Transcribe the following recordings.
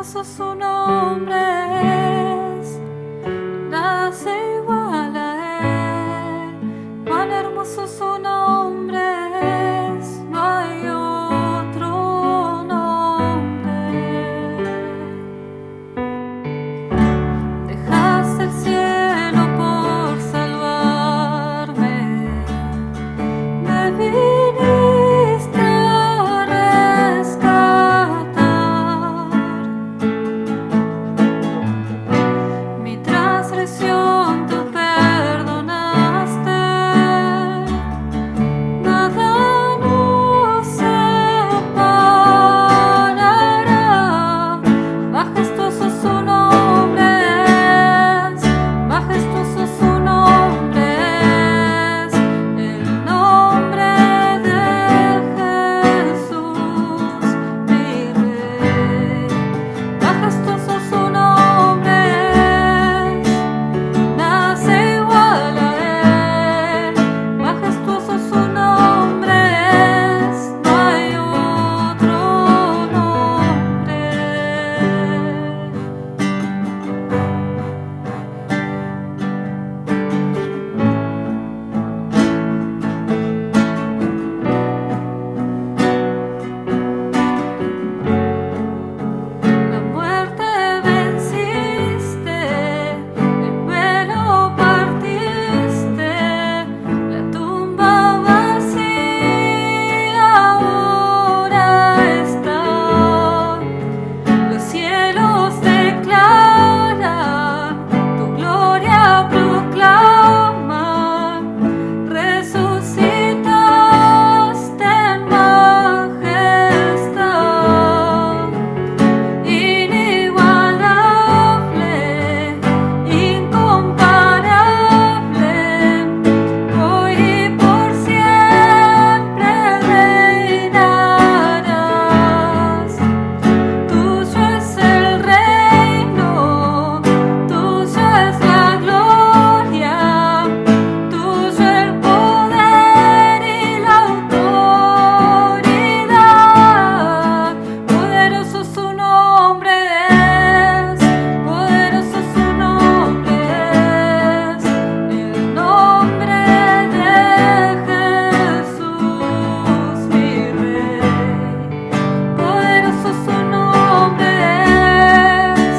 hermoso su nombre es, nada se iguala a él. Cuán hermoso su nombre es, no hay otro nombre. Dejaste el cielo por salvarme, me viniste a rescatar. Mi transgresión tú perdonaste, nada nos separará. Majestuoso su nombre es, majestuoso su nombre es, el nombre de Jesús, mi Rey. Majestuoso su nombre es, nada se iguala a él. Majestuoso su nombre es, no hay otro nombre. La muerte venciste, el velo partiste, la tumba vacía ahora está. Los cielos declaran, tu gloria proclaman, resucitaste en majestad. Inigualable, incomparable, hoy y por siempre reinarás. Tuyo es el reino, tuya es la gloria, tuyo el poder y la autoridad. Poderoso su nombre es, poderoso su nombre es, el nombre de Jesús, mi Rey. Poderoso su nombre es,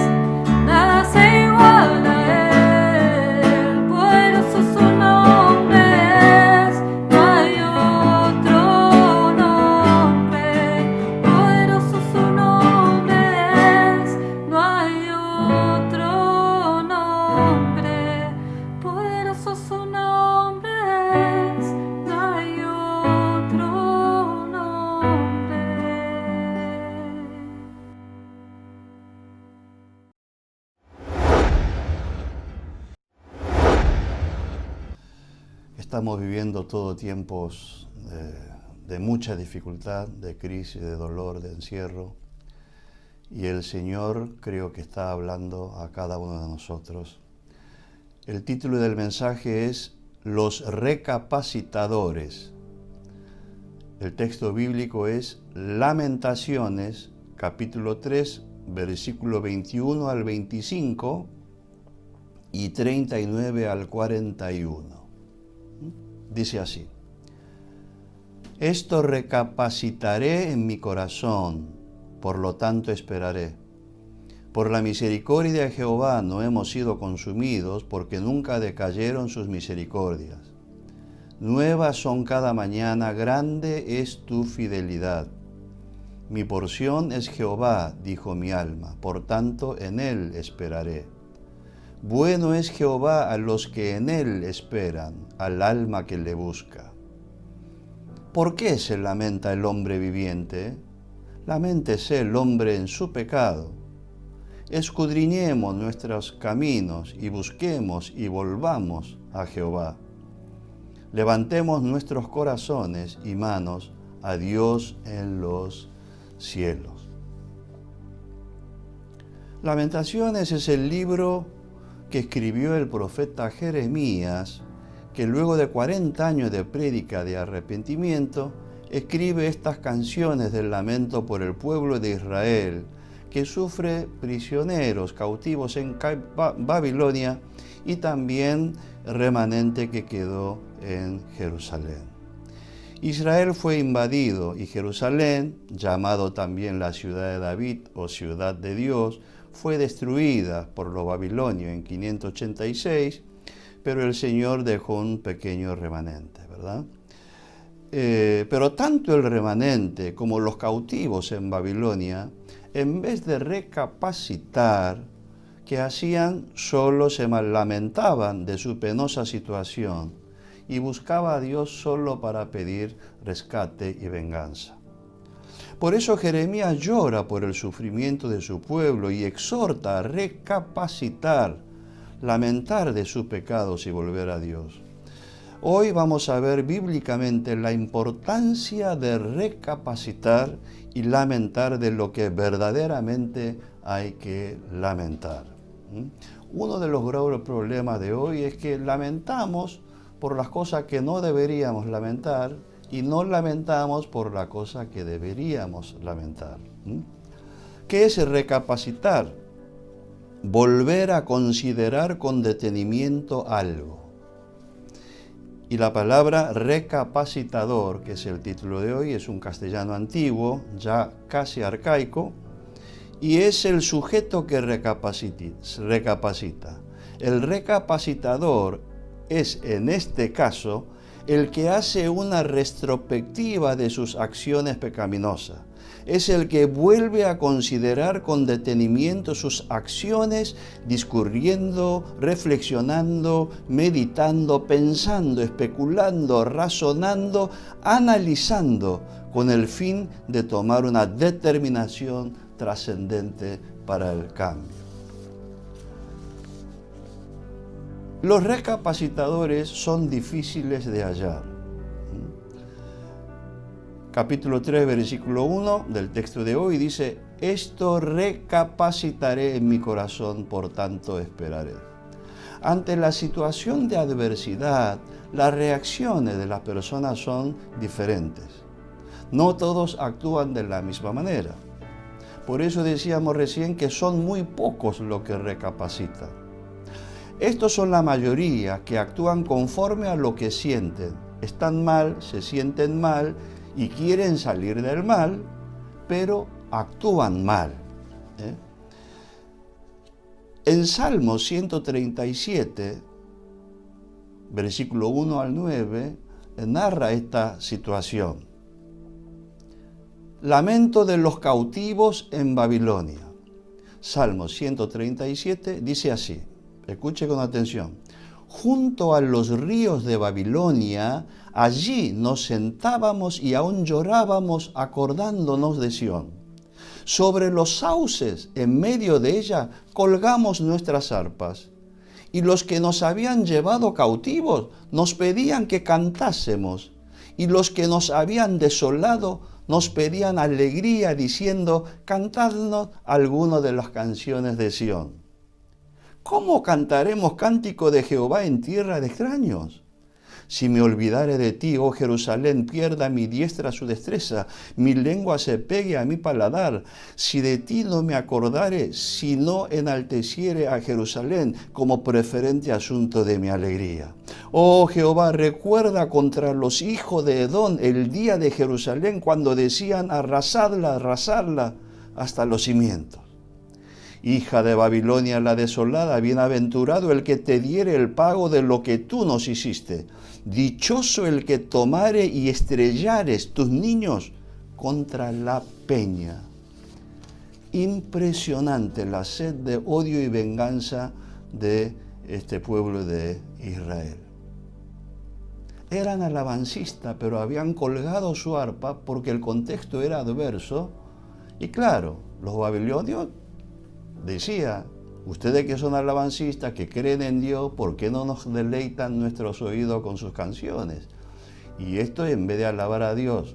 nada se iguala a él. Poderoso su nombre es, no hay otro nombre. Poderoso su nombre es, no hay otro nombre. Poderoso su nombre es, no hay otro nombre. Estamos viviendo todo tiempos de mucha dificultad, de crisis, de dolor, de encierro. Y el Señor creo que está hablando a cada uno de nosotros. El título del mensaje es Los recapacitadores. El texto bíblico es Lamentaciones, capítulo 3, versículo 21 al 25 y 39 al 41. Dice así: Esto recapacitaré en mi corazón, por lo tanto esperaré. Por la misericordia de Jehová no hemos sido consumidos, porque nunca decayeron sus misericordias. Nuevas son cada mañana, grande es tu fidelidad. Mi porción es Jehová, dijo mi alma, por tanto en él esperaré. Bueno es Jehová a los que en él esperan, al alma que le busca. ¿Por qué se lamenta el hombre viviente? Laméntese el hombre en su pecado. Escudriñemos nuestros caminos y busquemos y volvamos a Jehová. Levantemos nuestros corazones y manos a Dios en los cielos. Lamentaciones es el libro que escribió el profeta Jeremías, que luego de 40 años de prédica de arrepentimiento, escribe estas canciones del lamento por el pueblo de Israel, que sufre prisioneros, cautivos en Babilonia, y también remanente que quedó en Jerusalén. Israel fue invadido y Jerusalén, llamado también la ciudad de David o ciudad de Dios, fue destruida por los babilonios en 586, pero el Señor dejó un pequeño remanente, ¿verdad? Pero tanto el remanente como los cautivos en Babilonia, en vez de recapacitar, ¿qué hacían? Solo se lamentaban de su penosa situación y buscaba a Dios solo para pedir rescate y venganza. Por eso Jeremías llora por el sufrimiento de su pueblo y exhorta a recapacitar, lamentar de sus pecados y volver a Dios. Hoy vamos a ver bíblicamente la importancia de recapacitar y lamentar de lo que verdaderamente hay que lamentar. Uno de los graves problemas de hoy es que lamentamos por las cosas que no deberíamos lamentar y no lamentamos por la cosa que deberíamos lamentar. ¿Qué es recapacitar? Volver a considerar con detenimiento algo. Y la palabra recapacitador, que es el título de hoy, es un castellano antiguo, ya casi arcaico, y es el sujeto que recapacita. El recapacitador es, en este caso, el que hace una retrospectiva de sus acciones pecaminosas. Es el que vuelve a considerar con detenimiento sus acciones, discurriendo, reflexionando, meditando, pensando, especulando, razonando, analizando, con el fin de tomar una determinación trascendente para el cambio. Los recapacitadores son difíciles de hallar. Capítulo 3, versículo 1 del texto de hoy dice: esto recapacitaré en mi corazón, por tanto esperaré. Ante la situación de adversidad, las reacciones de las personas son diferentes. No todos actúan de la misma manera. Por eso decíamos recién que son muy pocos los que recapacitan. Estos son la mayoría que actúan conforme a lo que sienten. Están mal, se sienten mal y quieren salir del mal, pero actúan mal. En Salmo 137, versículo 1 al 9, narra esta situación. Lamento de los cautivos en Babilonia. Salmo 137 dice así, escuche con atención. Junto a los ríos de Babilonia, allí nos sentábamos y aún llorábamos acordándonos de Sión. Sobre los sauces, en medio de ella, colgamos nuestras arpas. Y los que nos habían llevado cautivos nos pedían que cantásemos. Y los que nos habían desolado nos pedían alegría, diciendo: cantadnos alguna de las canciones de Sión. ¿Cómo cantaremos cántico de Jehová en tierra de extraños? Si me olvidare de ti, oh Jerusalén, pierda mi diestra su destreza, mi lengua se pegue a mi paladar. Si de ti no me acordare, si no enalteciere a Jerusalén como preferente asunto de mi alegría. Oh Jehová, recuerda contra los hijos de Edom el día de Jerusalén, cuando decían: arrasadla, arrasadla hasta los cimientos. Hija de Babilonia la desolada, bienaventurado el que te diere el pago de lo que tú nos hiciste. Dichoso el que tomare y estrellares tus niños contra la peña. Impresionante la sed de odio y venganza de este pueblo de Israel. Eran alabancistas, pero habían colgado su arpa porque el contexto era adverso. Y claro, los babilonios decía: ustedes que son alabancistas, que creen en Dios, ¿por qué no nos deleitan nuestros oídos con sus canciones? Y esto, en vez de alabar a Dios,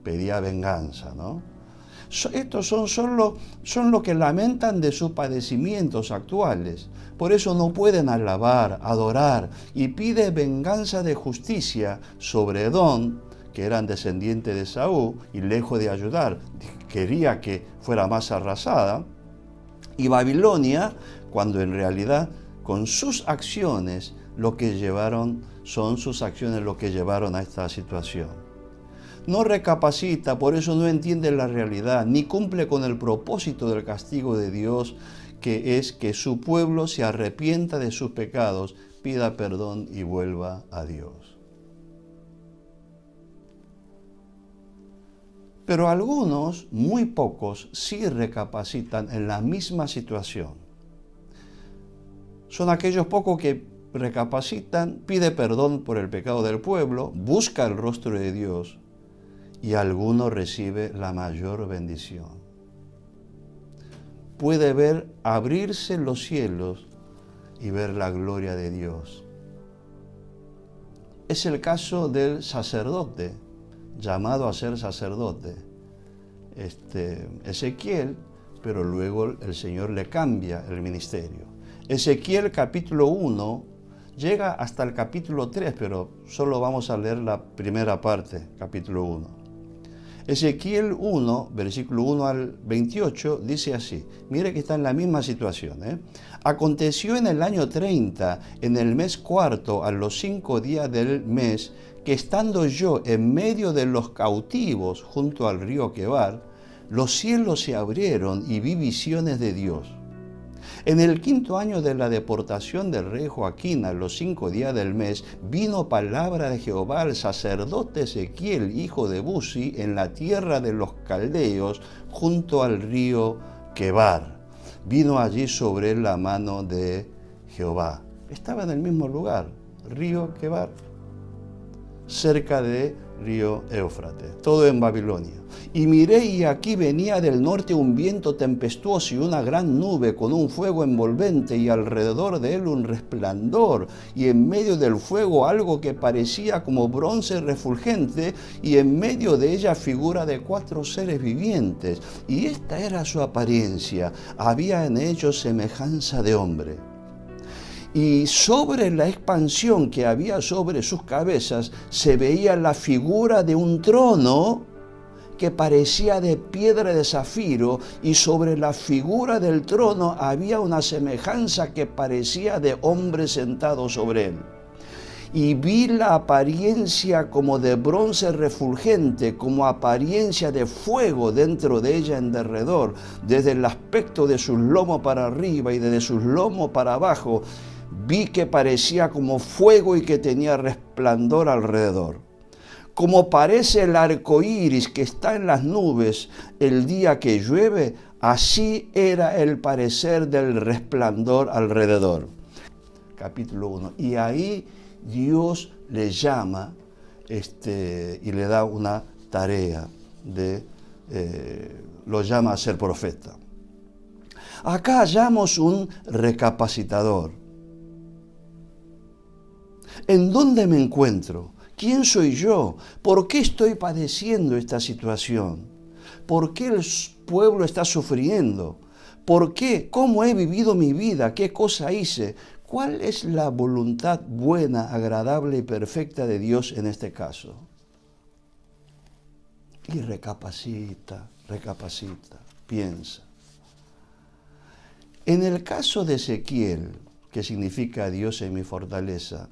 pedía venganza, ¿no? Estos son los que lamentan de sus padecimientos actuales. Por eso no pueden alabar, adorar, y pide venganza de justicia sobre Edom, que eran descendientes de Saúl, y lejos de ayudar, quería que fuera más arrasada. y Babilonia, cuando en realidad con sus acciones son sus acciones lo que llevaron a esta situación. No recapacita, por eso no entiende la realidad, ni cumple con el propósito del castigo de Dios, que es que su pueblo se arrepienta de sus pecados, pida perdón y vuelva a Dios. Pero algunos, muy pocos, sí recapacitan en la misma situación. Son aquellos pocos que recapacitan, pide perdón por el pecado del pueblo, busca el rostro de Dios y alguno recibe la mayor bendición. Puede ver abrirse los cielos y ver la gloria de Dios. Es el caso del sacerdote, llamado a ser sacerdote, Ezequiel, pero luego el Señor le cambia el ministerio. Ezequiel capítulo 1 llega hasta el capítulo 3, pero solo vamos a leer la primera parte, capítulo 1. Ezequiel 1, versículo 1 al 28, dice así, mire que está en la misma situación. Aconteció en el año 30, en el mes cuarto, a los 5 días del mes, que estando yo en medio de los cautivos junto al río Quebar, los cielos se abrieron y vi visiones de Dios. En el 5º año de la deportación del rey Joaquín, a los 5 días del mes, vino palabra de Jehová al sacerdote Ezequiel, hijo de Buzi, en la tierra de los caldeos, junto al río Quebar. Vino allí sobre él la mano de Jehová. Estaba en el mismo lugar, río Quebar, cerca de río Éufrates, todo en Babilonia. Y miré, y aquí venía del norte un viento tempestuoso y una gran nube con un fuego envolvente, y alrededor de él un resplandor, y en medio del fuego algo que parecía como bronce refulgente, y en medio de ella figura de 4 seres vivientes. Y esta era su apariencia, había en ellos semejanza de hombre. Y sobre la expansión que había sobre sus cabezas se veía la figura de un trono que parecía de piedra de zafiro, y sobre la figura del trono había una semejanza que parecía de hombre sentado sobre él. Y vi la apariencia como de bronce refulgente, como apariencia de fuego dentro de ella en derredor, desde el aspecto de sus lomos para arriba y desde sus lomos para abajo. Vi que parecía como fuego y que tenía resplandor alrededor. Como parece el arco iris que está en las nubes el día que llueve, así era el parecer del resplandor alrededor. Capítulo 1. Y ahí Dios le llama y le da una tarea, lo llama a ser profeta. Acá hallamos un recapacitador. ¿En dónde me encuentro? ¿Quién soy yo? ¿Por qué estoy padeciendo esta situación? ¿Por qué el pueblo está sufriendo? ¿Por qué? ¿Cómo he vivido mi vida? ¿Qué cosa hice? ¿Cuál es la voluntad buena, agradable y perfecta de Dios en este caso? Y recapacita, piensa. En el caso de Ezequiel, que significa Dios es mi fortaleza,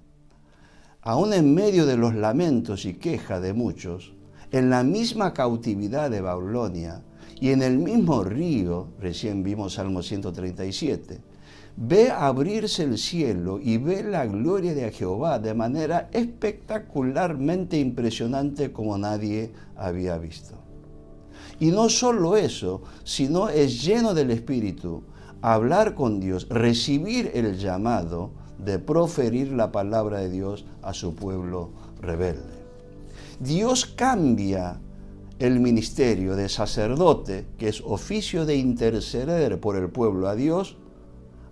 aún en medio de los lamentos y quejas de muchos, en la misma cautividad de Babilonia y en el mismo río, recién vimos Salmo 137, ve abrirse el cielo y ve la gloria de Jehová de manera espectacularmente impresionante como nadie había visto. Y no solo eso, sino es lleno del Espíritu, hablar con Dios, recibir el llamado de proferir la palabra de Dios a su pueblo rebelde. Dios cambia el ministerio de sacerdote, que es oficio de interceder por el pueblo a Dios,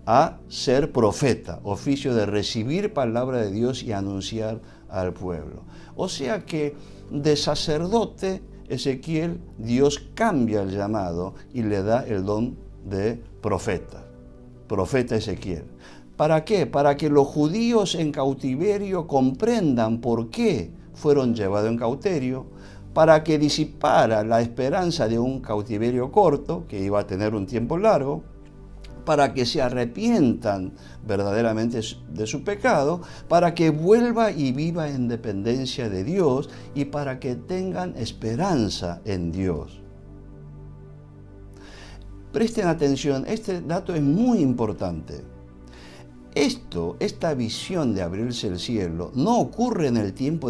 a ser profeta, oficio de recibir palabra de Dios y anunciar al pueblo. O sea que de sacerdote Ezequiel, Dios cambia el llamado y le da el don de profeta Ezequiel. ¿Para qué? Para que los judíos en cautiverio comprendan por qué fueron llevados en cautiverio, para que disipara la esperanza de un cautiverio corto, que iba a tener un tiempo largo, para que se arrepientan verdaderamente de su pecado, para que vuelva y viva en dependencia de Dios y para que tengan esperanza en Dios. Presten atención, este dato es muy importante. Esta visión de abrirse el cielo no ocurre en el templo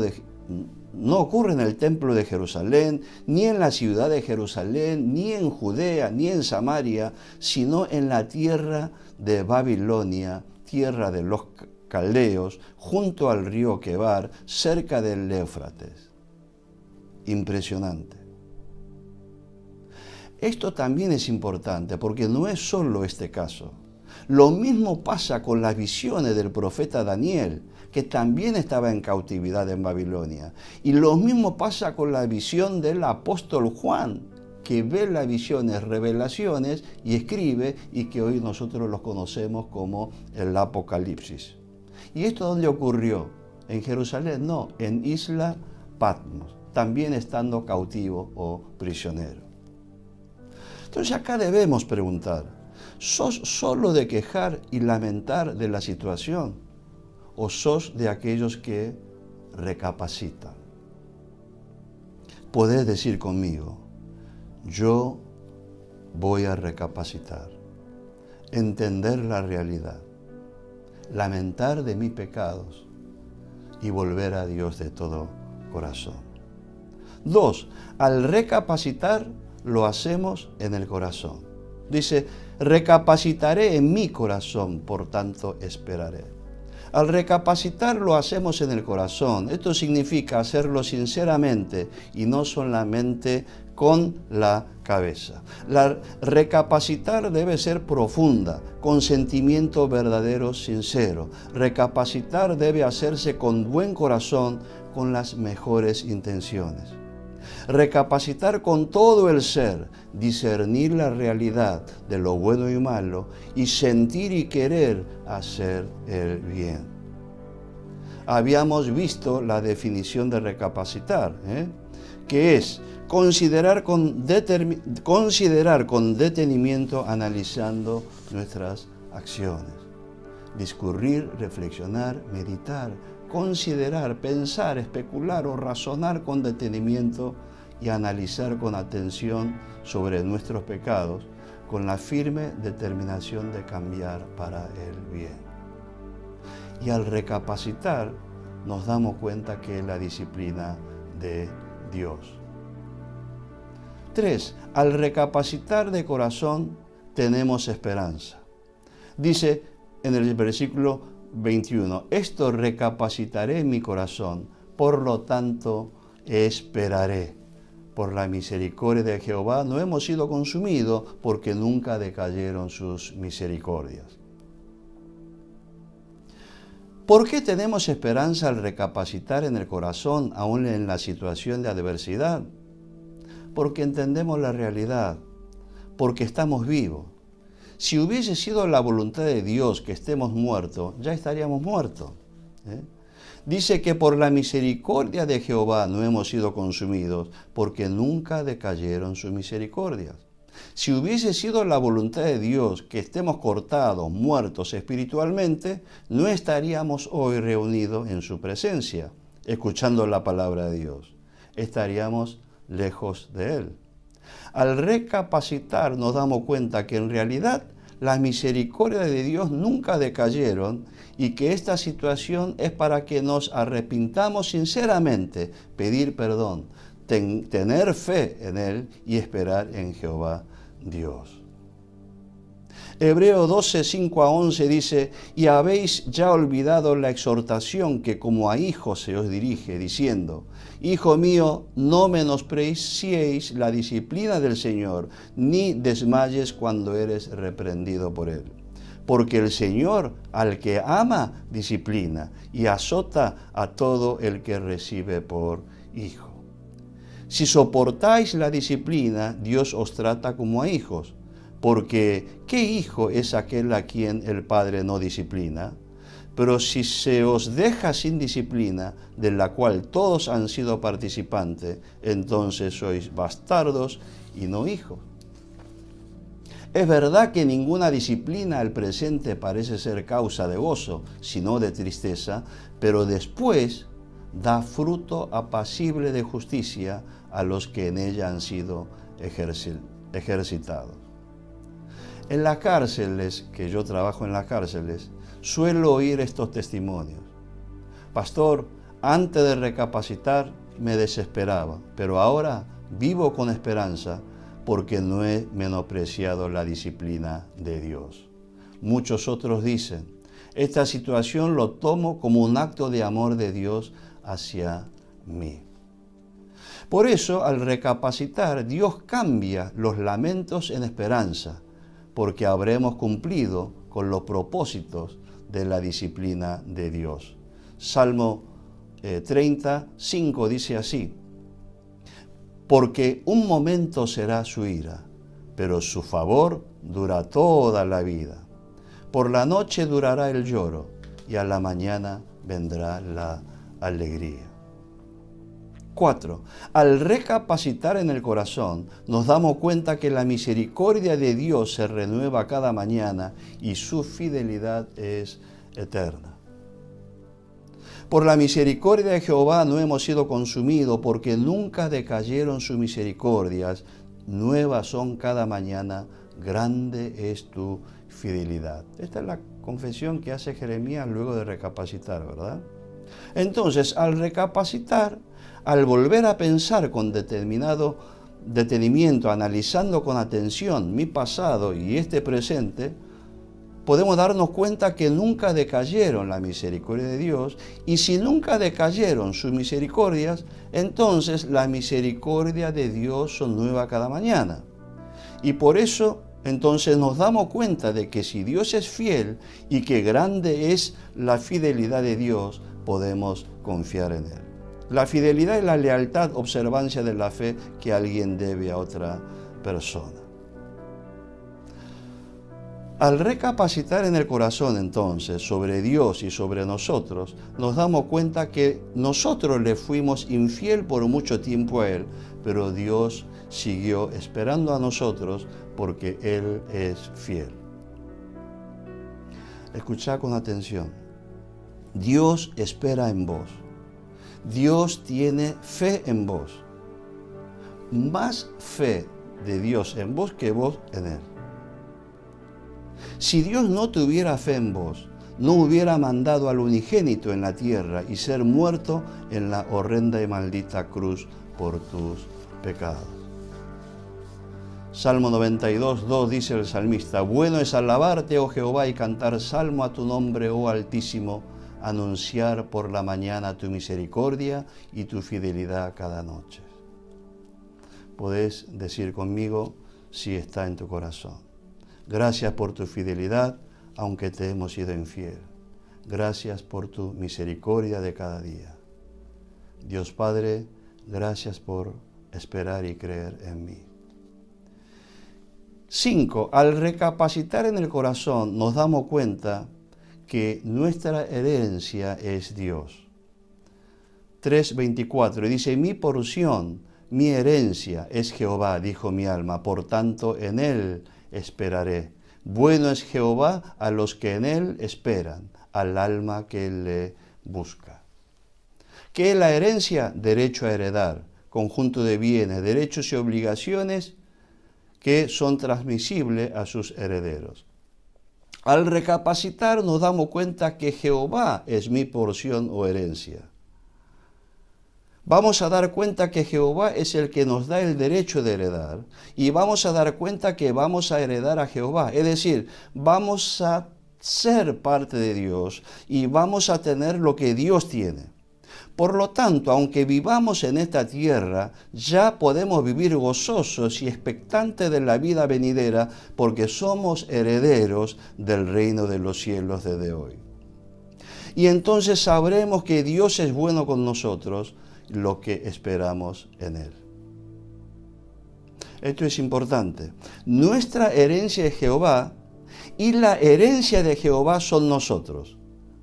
de Jerusalén, ni en la ciudad de Jerusalén, ni en Judea, ni en Samaria, sino en la tierra de Babilonia, tierra de los caldeos, junto al río Quebar, cerca del Éufrates. Impresionante. Esto también es importante porque no es solo este caso. Lo mismo pasa con las visiones del profeta Daniel, que también estaba en cautividad en Babilonia. Y lo mismo pasa con la visión del apóstol Juan, que ve las visiones, revelaciones y escribe, y que hoy nosotros los conocemos como el Apocalipsis. ¿Y esto dónde ocurrió? ¿En Jerusalén? No, en Isla Patmos, también estando cautivo o prisionero. Entonces acá debemos preguntar, ¿sos solo de quejar y lamentar de la situación o sos de aquellos que recapacitan? Podés decir conmigo, yo voy a recapacitar, entender la realidad, lamentar de mis pecados y volver a Dios de todo corazón. 2. Al recapacitar lo hacemos en el corazón. Dice, recapacitaré en mi corazón, por tanto esperaré. Al recapacitar lo hacemos en el corazón. Esto significa hacerlo sinceramente y no solamente con la cabeza. Recapacitar debe ser profunda, con sentimiento verdadero, sincero. Recapacitar debe hacerse con buen corazón, con las mejores intenciones. Recapacitar con todo el ser, discernir la realidad de lo bueno y malo y sentir y querer hacer el bien. Habíamos visto la definición de recapacitar, que es considerar con detenimiento analizando nuestras acciones. Discurrir, reflexionar, meditar, considerar, pensar, especular o razonar con detenimiento y analizar con atención sobre nuestros pecados, con la firme determinación de cambiar para el bien. Y al recapacitar nos damos cuenta que es la disciplina de Dios. 3. Al recapacitar de corazón tenemos esperanza. Dice en el versículo 21, esto recapacitaré en mi corazón, por lo tanto esperaré. Por la misericordia de Jehová no hemos sido consumidos, porque nunca decayeron sus misericordias. ¿Por qué tenemos esperanza al recapacitar en el corazón, aún en la situación de adversidad? Porque entendemos la realidad, porque estamos vivos. Si hubiese sido la voluntad de Dios que estemos muertos, ya estaríamos muertos. Dice que por la misericordia de Jehová no hemos sido consumidos, porque nunca decayeron sus misericordias. Si hubiese sido la voluntad de Dios que estemos cortados, muertos espiritualmente, no estaríamos hoy reunidos en su presencia, escuchando la palabra de Dios. Estaríamos lejos de Él. Al recapacitar nos damos cuenta que en realidad las misericordias de Dios nunca decayeron y que esta situación es para que nos arrepintamos sinceramente, pedir perdón, tener fe en Él y esperar en Jehová Dios. Hebreos 12, 5 a 11 dice, y habéis ya olvidado la exhortación que como a hijos se os dirige, diciendo, Hijo mío, no menospreciéis la disciplina del Señor, ni desmayes cuando eres reprendido por Él. Porque el Señor al que ama disciplina y azota a todo el que recibe por hijo. Si soportáis la disciplina, Dios os trata como a hijos. Porque, ¿qué hijo es aquel a quien el Padre no disciplina? Pero si se os deja sin disciplina, de la cual todos han sido participantes, entonces sois bastardos y no hijos. Es verdad que ninguna disciplina al presente parece ser causa de gozo, sino de tristeza, pero después da fruto apacible de justicia a los que en ella han sido ejercitados. En las cárceles, que yo trabajo en las cárceles, suelo oír estos testimonios. Pastor, antes de recapacitar me desesperaba, pero ahora vivo con esperanza porque no he menospreciado la disciplina de Dios. Muchos otros dicen, esta situación lo tomo como un acto de amor de Dios hacia mí. Por eso, al recapacitar, Dios cambia los lamentos en esperanza, porque habremos cumplido con los propósitos de la disciplina de Dios. Salmo 35 dice así, porque un momento será su ira, pero su favor dura toda la vida. Por la noche durará el lloro y a la mañana vendrá la alegría. 4. Al recapacitar en el corazón, nos damos cuenta que la misericordia de Dios se renueva cada mañana y su fidelidad es eterna. Por la misericordia de Jehová no hemos sido consumidos, porque nunca decayeron sus misericordias. Nuevas son cada mañana, grande es tu fidelidad. Esta es la confesión que hace Jeremías luego de recapacitar, ¿verdad? Entonces, al recapacitar, al volver a pensar con determinado detenimiento, analizando con atención mi pasado y este presente, podemos darnos cuenta que nunca decayeron la misericordia de Dios, y si nunca decayeron sus misericordias, entonces la misericordia de Dios son nueva cada mañana. Y por eso, entonces nos damos cuenta de que si Dios es fiel y que grande es la fidelidad de Dios, podemos confiar en Él. La fidelidad es la lealtad, observancia de la fe que alguien debe a otra persona. Al recapacitar en el corazón entonces sobre Dios y sobre nosotros, nos damos cuenta que nosotros le fuimos infiel por mucho tiempo a Él, pero Dios siguió esperando a nosotros porque Él es fiel. Escuchad con atención. Dios espera en vos. Dios tiene fe en vos. Más fe de Dios en vos que vos en Él. Si Dios no tuviera fe en vos, no hubiera mandado al unigénito en la tierra y ser muerto en la horrenda y maldita cruz por tus pecados. Salmo 92, 2 dice el salmista, bueno es alabarte, oh Jehová, y cantar salmo a tu nombre, oh Altísimo, anunciar por la mañana tu misericordia y tu fidelidad cada noche. Podés decir conmigo si está en tu corazón. Gracias por tu fidelidad, aunque te hemos sido infiel. Gracias por tu misericordia de cada día. Dios Padre, gracias por esperar y creer en mí. 5. Al recapacitar en el corazón nos damos cuenta que nuestra herencia es Dios. 3:24 dice, mi porción, mi herencia es Jehová, dijo mi alma, por tanto en Él esperaré. Bueno es Jehová a los que en Él esperan, al alma que le busca. ¿Qué es la herencia? Derecho a heredar, conjunto de bienes, derechos y obligaciones que son transmisibles a sus herederos. Al recapacitar nos damos cuenta que Jehová es mi porción o herencia. Vamos a dar cuenta que Jehová es el que nos da el derecho de heredar y vamos a dar cuenta que vamos a heredar a Jehová. Es decir, vamos a ser parte de Dios y vamos a tener lo que Dios tiene. Por lo tanto, aunque vivamos en esta tierra, ya podemos vivir gozosos y expectantes de la vida venidera porque somos herederos del reino de los cielos desde hoy. Y entonces sabremos que Dios es bueno con nosotros, lo que esperamos en Él. Esto es importante. Nuestra herencia es Jehová y la herencia de Jehová son nosotros.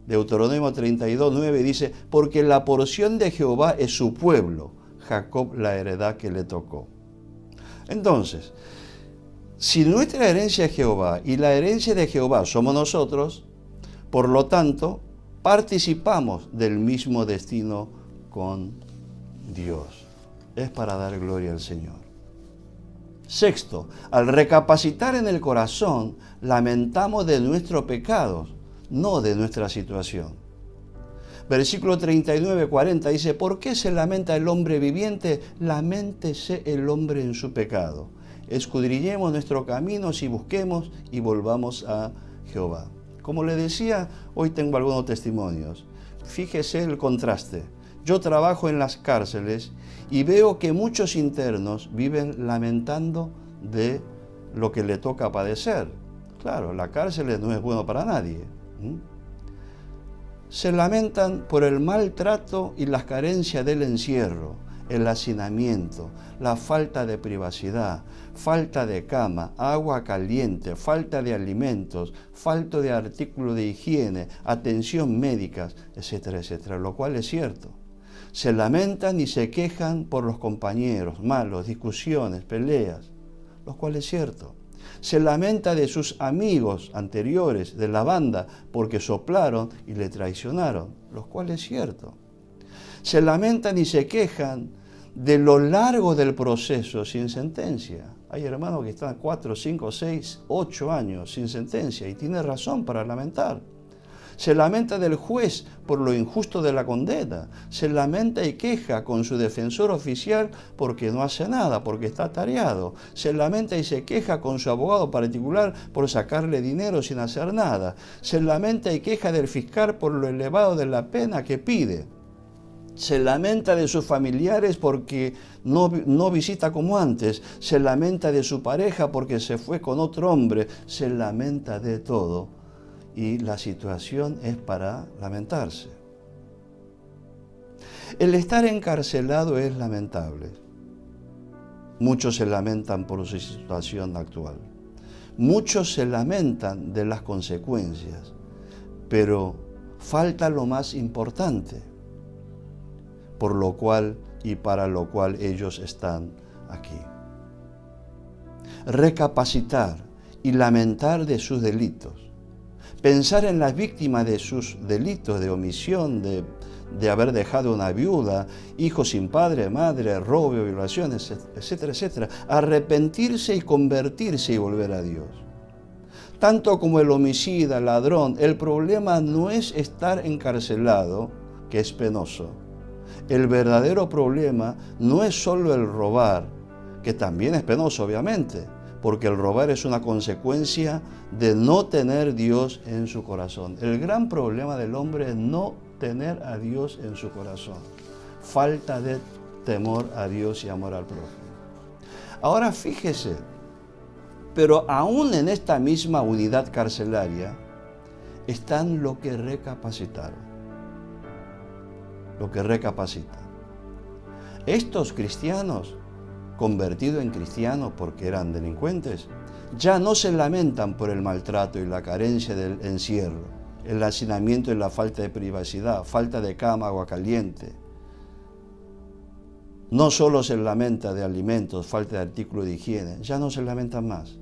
Deuteronomio 32, 9 dice, porque la porción de Jehová es su pueblo, Jacob la heredad que le tocó. Entonces, Si nuestra herencia es Jehová y la herencia de Jehová somos nosotros, por lo tanto, participamos del mismo destino con Dios. Es para dar gloria al Señor. Sexto, al recapacitar en el corazón, lamentamos de nuestros pecados, no de nuestra situación. Versículo 39-40 dice, ¿por qué se lamenta el hombre viviente? Laméntese el hombre en su pecado. Escudriñemos nuestros caminos y busquemos y volvamos a Jehová. Como le decía, hoy tengo algunos testimonios. Fíjese el contraste. Yo trabajo en las cárceles y veo que muchos internos viven lamentando de lo que le toca padecer. Claro, la cárcel no es bueno para nadie. Se lamentan por el maltrato y las carencias del encierro, el hacinamiento, la falta de privacidad, falta de cama, agua caliente, falta de alimentos, falta de artículos de higiene, atención médica, etcétera, etcétera, lo cual es cierto. Se lamentan y se quejan por los compañeros, malos, discusiones, peleas, lo cual es cierto. Se lamenta de sus amigos anteriores de la banda porque soplaron y le traicionaron, lo cual es cierto. Se lamentan y se quejan de lo largo del proceso sin sentencia. Hay hermanos que están 4, 5, 6, 8 años sin sentencia y tiene razón para lamentar. Se lamenta del juez por lo injusto de la condena. Se lamenta y queja con su defensor oficial porque no hace nada, porque está atareado. Se lamenta y se queja con su abogado particular por sacarle dinero sin hacer nada. Se lamenta y queja del fiscal por lo elevado de la pena que pide. Se lamenta de sus familiares porque no visita como antes. Se lamenta de su pareja porque se fue con otro hombre. Se lamenta de todo. Y la situación es para lamentarse. El estar encarcelado es lamentable. Muchos se lamentan por su situación actual. Muchos se lamentan de las consecuencias. Pero falta lo más importante, por lo cual y para lo cual ellos están aquí. Recapacitar y lamentar de sus delitos. Pensar en las víctimas de sus delitos de omisión, de haber dejado una viuda, hijos sin padre, madre, robo, violaciones, etcétera, etcétera. Arrepentirse y convertirse y volver a Dios. Tanto como el homicida, ladrón, el problema no es estar encarcelado, que es penoso. El verdadero problema no es solo el robar, que también es penoso, obviamente, porque el robar es una consecuencia de no tener Dios en su corazón. El gran problema del hombre es no tener a Dios en su corazón. Falta de temor a Dios y amor al prójimo. Ahora fíjese, pero aún en esta misma unidad carcelaria están los que recapacitaron. Lo que recapacitan. Estos cristianos, convertidos en cristianos porque eran delincuentes, ya no se lamentan por el maltrato y la carencia del encierro, el hacinamiento y la falta de privacidad, falta de cama, agua caliente. No solo se lamenta de alimentos, falta de artículos de higiene, ya no se lamentan más.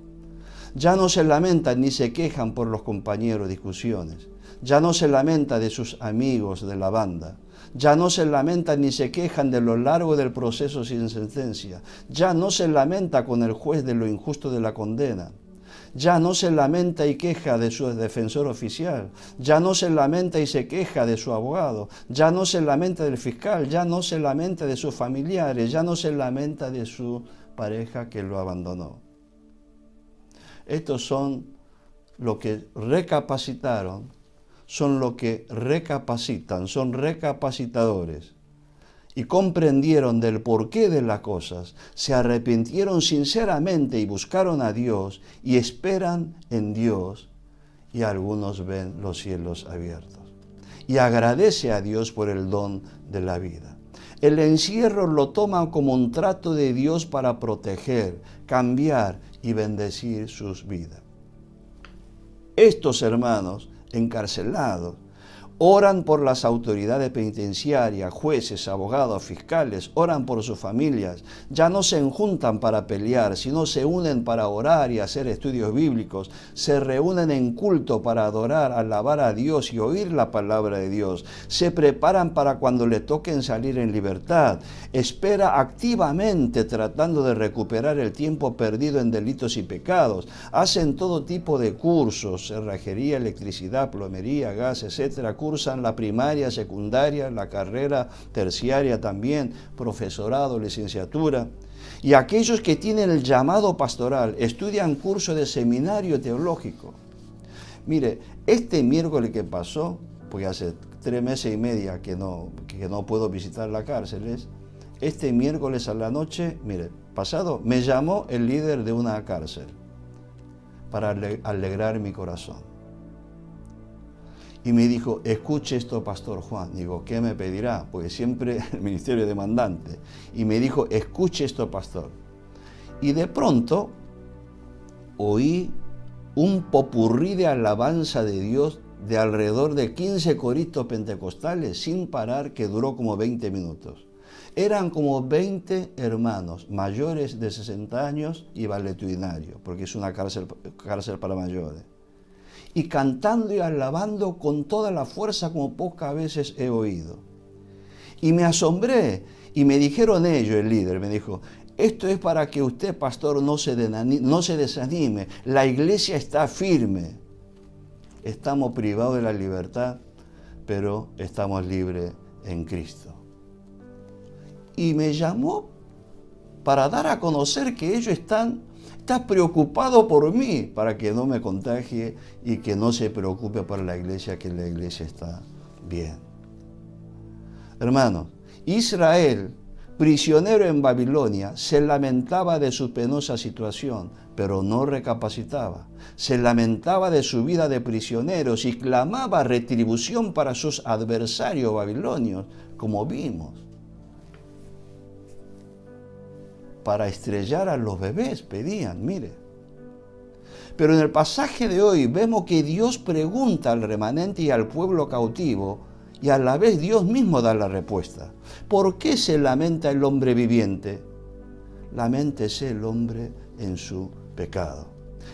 Ya no se lamentan ni se quejan por los compañeros, discusiones. Ya no se lamenta de sus amigos de la banda. Ya no se lamentan ni se quejan de lo largo del proceso sin sentencia. Ya no se lamenta con el juez de lo injusto de la condena. Ya no se lamenta y queja de su defensor oficial. Ya no se lamenta y se queja de su abogado. Ya no se lamenta del fiscal. Ya no se lamenta de sus familiares. Ya no se lamenta de su pareja que lo abandonó. Estos son los que recapacitaron. Son los que recapacitan, son recapacitadores y comprendieron del porqué de las cosas, se arrepintieron sinceramente y buscaron a Dios y esperan en Dios y algunos ven los cielos abiertos y agradece a Dios por el don de la vida. El encierro lo toman como un trato de Dios para proteger, cambiar y bendecir sus vidas. Estos hermanos encarcelados, Oran por las autoridades penitenciarias, jueces, abogados, fiscales, oran por sus familias. Ya no se juntan para pelear, sino se unen para orar y hacer estudios bíblicos. Se reúnen en culto para adorar, alabar a Dios y oír la palabra de Dios. Se preparan para cuando le toquen salir en libertad. Espera activamente tratando de recuperar el tiempo perdido en delitos y pecados. Hacen todo tipo de cursos, cerrajería, electricidad, plomería, gas, etcétera. Cursan la primaria, secundaria, la carrera terciaria también, profesorado, licenciatura. Y aquellos que tienen el llamado pastoral estudian curso de seminario teológico. Mire, este miércoles que pasó, porque hace 3 meses y medio que no puedo visitar la cárcel, este miércoles a la noche, mire, pasado, me llamó el líder de una cárcel para alegrar mi corazón. Y me dijo, escuche esto, Pastor Juan. Digo, ¿qué me pedirá? Porque siempre el ministerio es demandante. Y me dijo, escuche esto, pastor. Y de pronto oí un popurrí de alabanza de Dios de alrededor de 15 coristas pentecostales sin parar, que duró como 20 minutos. Eran como 20 hermanos mayores de 60 años y valetudinarios, porque es una cárcel para mayores. Y cantando y alabando con toda la fuerza como pocas veces he oído. Y me asombré, y me dijeron ellos, el líder, me dijo, esto es para que usted, pastor, no se desanime, la iglesia está firme. Estamos privados de la libertad, pero estamos libres en Cristo. Y me llamó para dar a conocer que ellos están preocupado por mí, para que no me contagie y que no se preocupe por la iglesia, que la iglesia está bien. Hermanos, Israel, prisionero en Babilonia, se lamentaba de su penosa situación, pero no recapacitaba. Se lamentaba de su vida de prisioneros y clamaba retribución para sus adversarios babilonios, como vimos. Para estrellar a los bebés pedían, mire. Pero en el pasaje de hoy vemos que Dios pregunta al remanente y al pueblo cautivo, y a la vez Dios mismo da la respuesta. ¿Por qué se lamenta el hombre viviente? Laméntese el hombre en su pecado.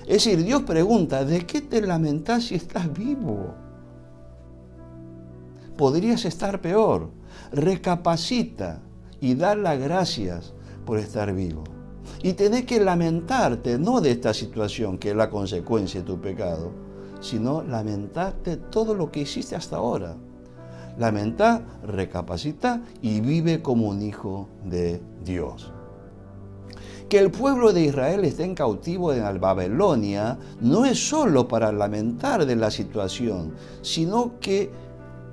Es decir, Dios pregunta, ¿de qué te lamentas si estás vivo? Podrías estar peor. Recapacita y da las gracias por estar vivo. Y tenés que lamentarte, no de esta situación que es la consecuencia de tu pecado, sino lamentarte todo lo que hiciste hasta ahora. Lamenta, recapacita y vive como un hijo de Dios. Que el pueblo de Israel esté en cautivo en Babilonia no es solo para lamentar de la situación, sino que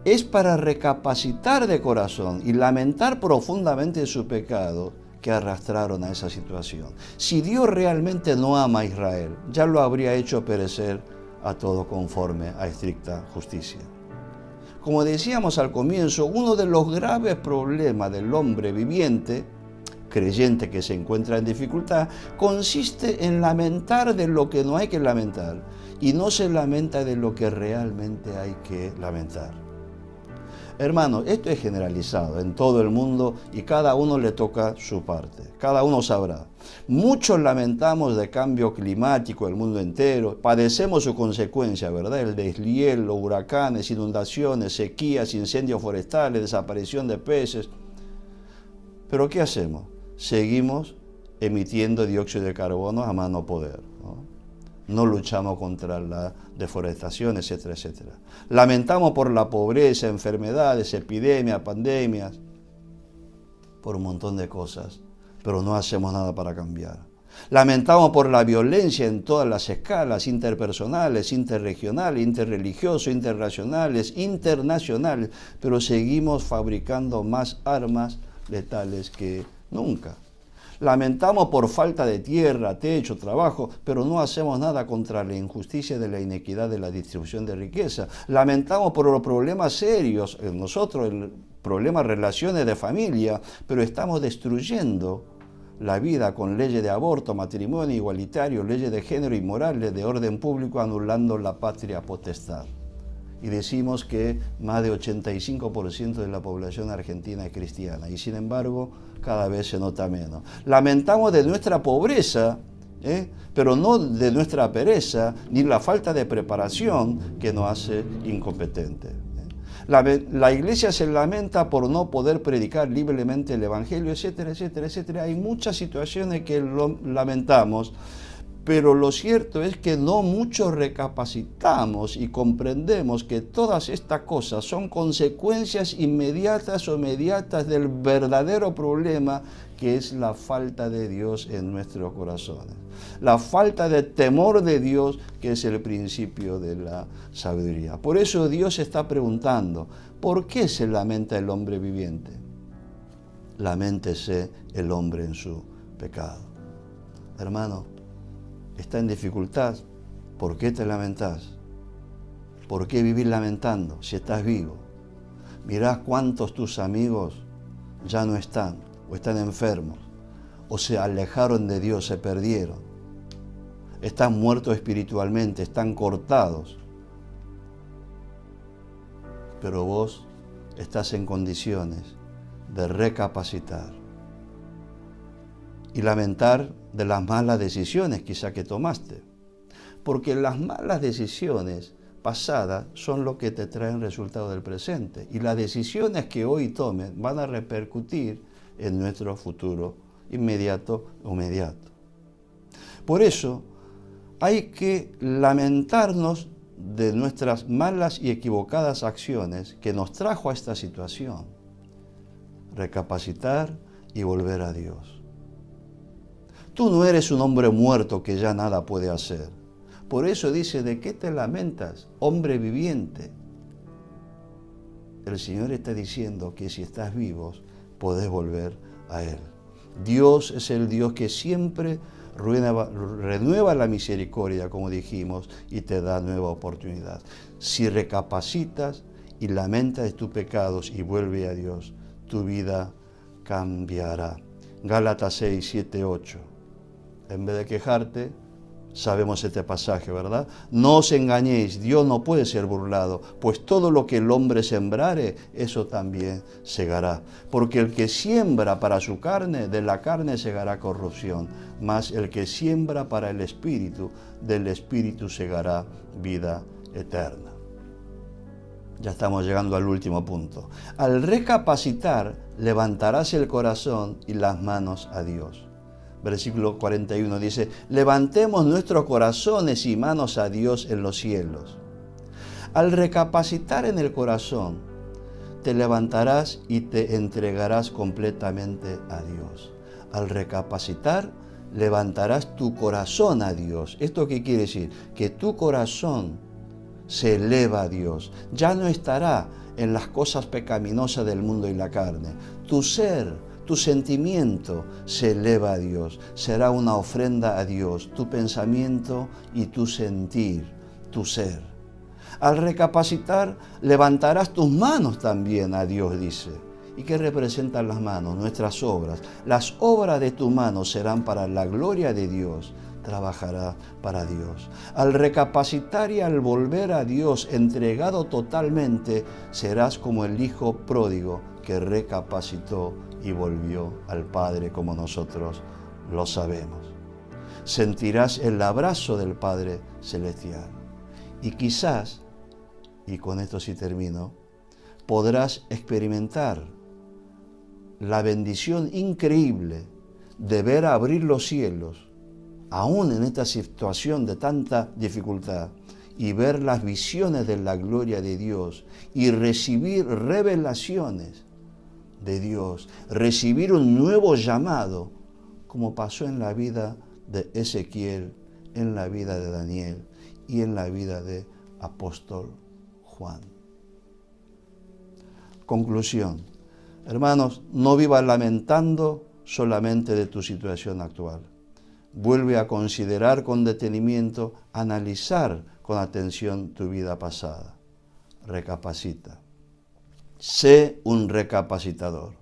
es para recapacitar de corazón y lamentar profundamente su pecado que arrastraron a esa situación. Si Dios realmente no ama a Israel, ya lo habría hecho perecer a todo conforme a estricta justicia. Como decíamos al comienzo, uno de los graves problemas del hombre viviente, creyente que se encuentra en dificultad, consiste en lamentar de lo que no hay que lamentar y no se lamenta de lo que realmente hay que lamentar. Hermanos, esto es generalizado en todo el mundo y cada uno le toca su parte. Cada uno sabrá. Muchos lamentamos de cambio climático el mundo entero. Padecemos su consecuencia, ¿verdad? El deshielo, huracanes, inundaciones, sequías, incendios forestales, desaparición de peces. Pero ¿qué hacemos? Seguimos emitiendo dióxido de carbono a más no poder, ¿no? No luchamos contra la deforestación, etcétera, etcétera. Lamentamos por la pobreza, enfermedades, epidemias, pandemias, por un montón de cosas, pero no hacemos nada para cambiar. Lamentamos por la violencia en todas las escalas, interpersonales, interregionales, interreligiosas, interracionales, internacionales, pero seguimos fabricando más armas letales que nunca. Lamentamos por falta de tierra, techo, trabajo, pero no hacemos nada contra la injusticia de la inequidad de la distribución de riqueza. Lamentamos por los problemas serios, nosotros, el problema de relaciones de familia, pero estamos destruyendo la vida con leyes de aborto, matrimonio igualitario, leyes de género y morales de orden público, anulando la patria potestad. y decimos que más de 85% de la población argentina es cristiana y sin embargo cada vez se nota menos. Lamentamos de nuestra pobreza, pero no de nuestra pereza ni la falta de preparación que nos hace incompetentes. La iglesia se lamenta por no poder predicar libremente el evangelio, etcétera, etcétera, etcétera. Hay muchas situaciones que lamentamos, pero lo cierto es que no mucho recapacitamos y comprendemos que todas estas cosas son consecuencias inmediatas o mediatas del verdadero problema que es la falta de Dios en nuestros corazones. La falta de temor de Dios, que es el principio de la sabiduría. Por eso Dios está preguntando, ¿por qué se lamenta el hombre viviente? Laméntese el hombre en su pecado. Hermano, está en dificultad, ¿por qué te lamentás? ¿Por qué vivir lamentando si estás vivo? Mirá cuántos tus amigos ya no están, o están enfermos, o se alejaron de Dios, se perdieron. Están muertos espiritualmente, están cortados. Pero vos estás en condiciones de recapacitar y lamentar de las malas decisiones quizá que tomaste. Porque las malas decisiones pasadas son lo que te traen resultados del presente. Y las decisiones que hoy tomes van a repercutir en nuestro futuro inmediato o inmediato. Por eso hay que lamentarnos de nuestras malas y equivocadas acciones que nos trajo a esta situación. Recapacitar y volver a Dios. Tú no eres un hombre muerto que ya nada puede hacer. Por eso dice, ¿de qué te lamentas, hombre viviente? El Señor está diciendo que si estás vivo, podés volver a Él. Dios es el Dios que siempre renueva la misericordia, como dijimos, y te da nueva oportunidad. Si recapacitas y lamentas de tus pecados y vuelves a Dios, tu vida cambiará. Gálatas 6, 7, 8. En vez de quejarte, sabemos este pasaje, ¿verdad? No os engañéis, Dios no puede ser burlado, pues todo lo que el hombre sembrare, eso también segará. Porque el que siembra para su carne, de la carne segará corrupción, mas el que siembra para el Espíritu, del Espíritu segará vida eterna. Ya estamos llegando al último punto. Al recapacitar, levantarás el corazón y las manos a Dios. Versículo 41 dice, levantemos nuestros corazones y manos a Dios en los cielos. Al recapacitar en el corazón, te levantarás y te entregarás completamente a Dios. Al recapacitar, levantarás tu corazón a Dios. ¿Esto qué quiere decir? Que tu corazón se eleva a Dios. Ya no estará en las cosas pecaminosas del mundo y la carne. Tu ser, tu sentimiento se eleva a Dios, será una ofrenda a Dios, tu pensamiento y tu sentir, tu ser. Al recapacitar, levantarás tus manos también a Dios, dice. ¿Y qué representan las manos? Nuestras obras. Las obras de tu mano serán para la gloria de Dios, trabajará para Dios. Al recapacitar y al volver a Dios entregado totalmente, serás como el hijo pródigo que recapacitó y volvió al Padre como nosotros lo sabemos. Sentirás el abrazo del Padre Celestial. Y quizás, y con esto sí termino, podrás experimentar la bendición increíble de ver abrir los cielos, aún en esta situación de tanta dificultad, y ver las visiones de la gloria de Dios y recibir revelaciones de Dios, recibir un nuevo llamado, como pasó en la vida de Ezequiel, en la vida de Daniel y en la vida de apóstol Juan. Conclusión. Hermanos, no vivas lamentando solamente de tu situación actual. Vuelve a considerar con detenimiento, analizar con atención tu vida pasada. Recapacita. Sé un recapacitador.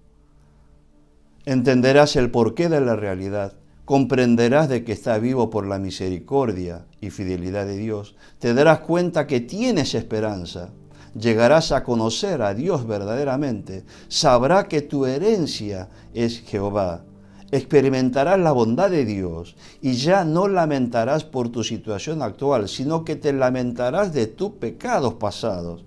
Entenderás el porqué de la realidad, comprenderás de que estás vivo por la misericordia y fidelidad de Dios, te darás cuenta que tienes esperanza, llegarás a conocer a Dios verdaderamente. Sabrás que tu herencia es Jehová. Experimentarás la bondad de Dios y ya no lamentarás por tu situación actual, sino que te lamentarás de tus pecados pasados.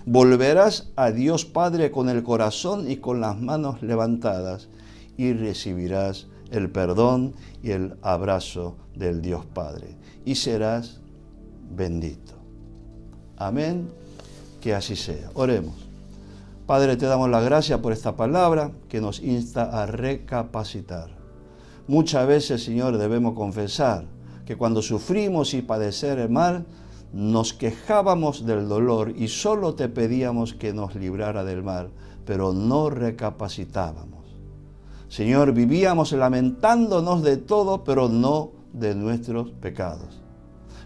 Volverás a Dios Padre con el corazón y con las manos levantadas y recibirás el perdón y el abrazo del Dios Padre y serás bendito. Amén, que así sea. Oremos. Padre, te damos la gracia por esta palabra que nos insta a recapacitar. Muchas veces, Señor, debemos confesar que cuando sufrimos y padecer el mal, nos quejábamos del dolor y solo te pedíamos que nos librara del mal, pero no recapacitábamos. Señor, vivíamos lamentándonos de todo, pero no de nuestros pecados.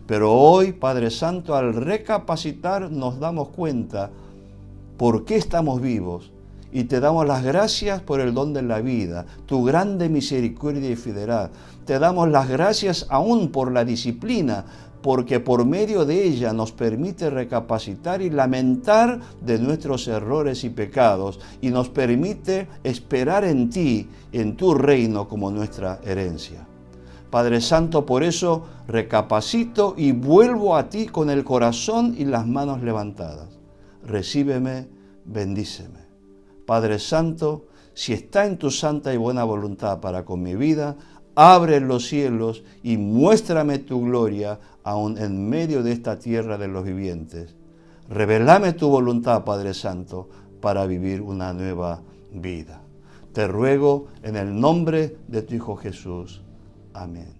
Pero hoy, Padre Santo, al recapacitar nos damos cuenta por qué estamos vivos y te damos las gracias por el don de la vida, tu grande misericordia y fidelidad. Te damos las gracias aún por la disciplina, porque por medio de ella nos permite recapacitar y lamentar de nuestros errores y pecados y nos permite esperar en ti, en tu reino como nuestra herencia. Padre Santo, por eso recapacito y vuelvo a ti con el corazón y las manos levantadas. Recíbeme, bendíceme. Padre Santo, si está en tu santa y buena voluntad para con mi vida, abre los cielos y muéstrame tu gloria aún en medio de esta tierra de los vivientes. Revelame tu voluntad, Padre Santo, para vivir una nueva vida. Te ruego en el nombre de tu Hijo Jesús. Amén.